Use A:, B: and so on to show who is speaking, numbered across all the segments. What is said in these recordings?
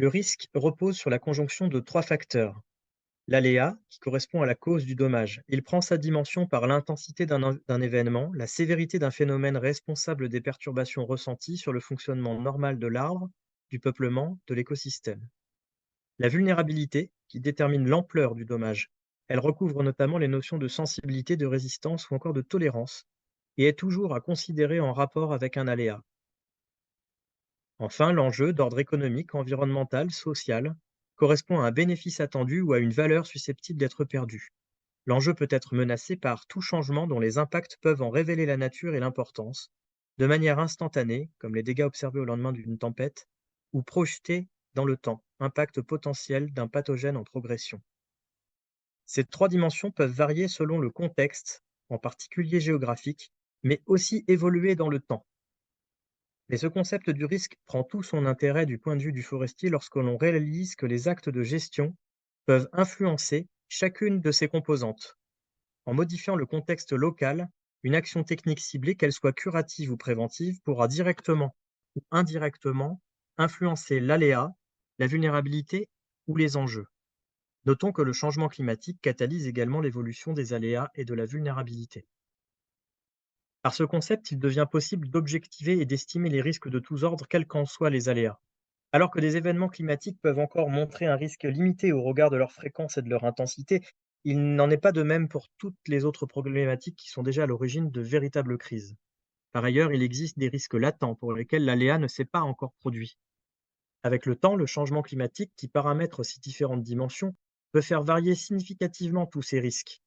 A: Le risque repose sur la conjonction de trois facteurs. L'aléa, qui correspond à la cause du dommage. Il prend sa dimension par l'intensité d'un événement, la sévérité d'un phénomène responsable des perturbations ressenties sur le fonctionnement normal de l'arbre, du peuplement, de l'écosystème. La vulnérabilité, qui détermine l'ampleur du dommage. Elle recouvre notamment les notions de sensibilité, de résistance ou encore de tolérance, et est toujours à considérer en rapport avec un aléa. Enfin, l'enjeu d'ordre économique, environnemental, social, correspond à un bénéfice attendu ou à une valeur susceptible d'être perdue. L'enjeu peut être menacé par tout changement dont les impacts peuvent en révéler la nature et l'importance, de manière instantanée, comme les dégâts observés au lendemain d'une tempête, ou projetés dans le temps, impact potentiel d'un pathogène en progression. Ces trois dimensions peuvent varier selon le contexte, en particulier géographique, mais aussi évoluer dans le temps. Mais ce concept du risque prend tout son intérêt du point de vue du forestier lorsque l'on réalise que les actes de gestion peuvent influencer chacune de ces composantes. En modifiant le contexte local, une action technique ciblée, qu'elle soit curative ou préventive, pourra directement ou indirectement influencer l'aléa, la vulnérabilité ou les enjeux. Notons que le changement climatique catalyse également l'évolution des aléas et de la vulnérabilité. Par ce concept, il devient possible d'objectiver et d'estimer les risques de tous ordres, quels qu'en soient les aléas. Alors que des événements climatiques peuvent encore montrer un risque limité au regard de leur fréquence et de leur intensité, il n'en est pas de même pour toutes les autres problématiques qui sont déjà à l'origine de véritables crises. Par ailleurs, il existe des risques latents pour lesquels l'aléa ne s'est pas encore produit. Avec le temps, le changement climatique, qui paramètre ces différentes dimensions, peut faire varier significativement tous ces risques.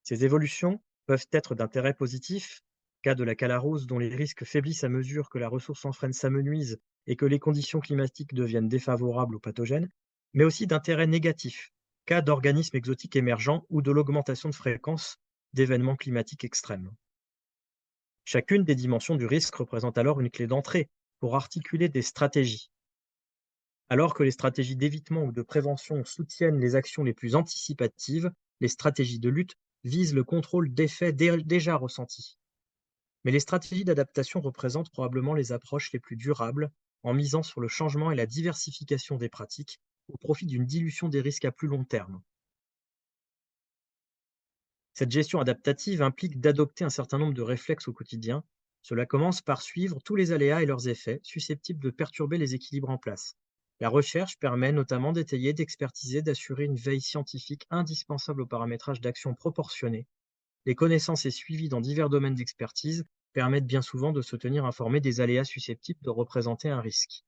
A: Ces évolutions peuvent être d'intérêt positif, cas de la calarose dont les risques faiblissent à mesure que la ressource en freine s'amenuise et que les conditions climatiques deviennent défavorables aux pathogènes, mais aussi d'intérêt négatif, cas d'organismes exotiques émergents ou de l'augmentation de fréquence d'événements climatiques extrêmes. Chacune des dimensions du risque représente alors une clé d'entrée pour articuler des stratégies. Alors que les stratégies d'évitement ou de prévention soutiennent les actions les plus anticipatives, les stratégies de lutte visent le contrôle d'effets déjà ressentis. Mais les stratégies d'adaptation représentent probablement les approches les plus durables, en misant sur le changement et la diversification des pratiques, au profit d'une dilution des risques à plus long terme. Cette gestion adaptative implique d'adopter un certain nombre de réflexes au quotidien. Cela commence par suivre tous les aléas et leurs effets, susceptibles de perturber les équilibres en place. La recherche permet notamment d'étayer, d'expertiser, d'assurer une veille scientifique indispensable au paramétrage d'actions proportionnées. Les connaissances et suivis dans divers domaines d'expertise permettent bien souvent de se tenir informé des aléas susceptibles de représenter un risque.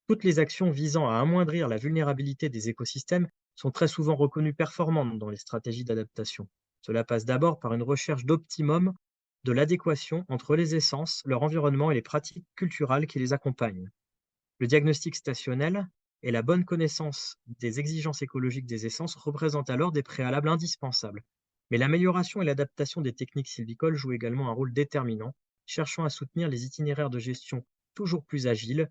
A: Toutes les actions visant à amoindrir la vulnérabilité des écosystèmes sont très souvent reconnues performantes dans les stratégies d'adaptation. Cela passe d'abord par une recherche d'optimum de l'adéquation entre les essences, leur environnement et les pratiques culturelles qui les accompagnent. Le diagnostic stationnel et la bonne connaissance des exigences écologiques des essences représentent alors des préalables indispensables. Mais l'amélioration et l'adaptation des techniques sylvicoles jouent également un rôle déterminant, cherchant à soutenir les itinéraires de gestion toujours plus agiles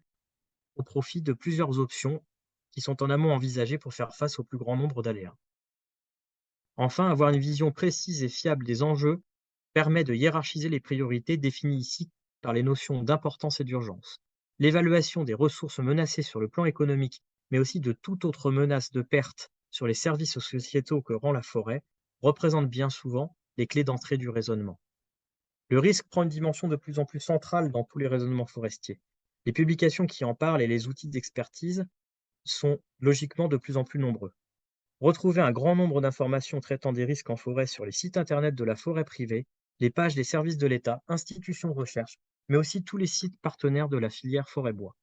A: au profit de plusieurs options qui sont en amont envisagées pour faire face au plus grand nombre d'aléas. Enfin, avoir une vision précise et fiable des enjeux permet de hiérarchiser les priorités définies ici par les notions d'importance et d'urgence. L'évaluation des ressources menacées sur le plan économique, mais aussi de toute autre menace de perte sur les services sociétaux que rend la forêt, représente bien souvent les clés d'entrée du raisonnement. Le risque prend une dimension de plus en plus centrale dans tous les raisonnements forestiers. Les publications qui en parlent et les outils d'expertise sont logiquement de plus en plus nombreux. Retrouvez un grand nombre d'informations traitant des risques en forêt sur les sites internet de la forêt privée, les pages des services de l'État, institutions de recherche, mais aussi tous les sites partenaires de la filière forêt-bois.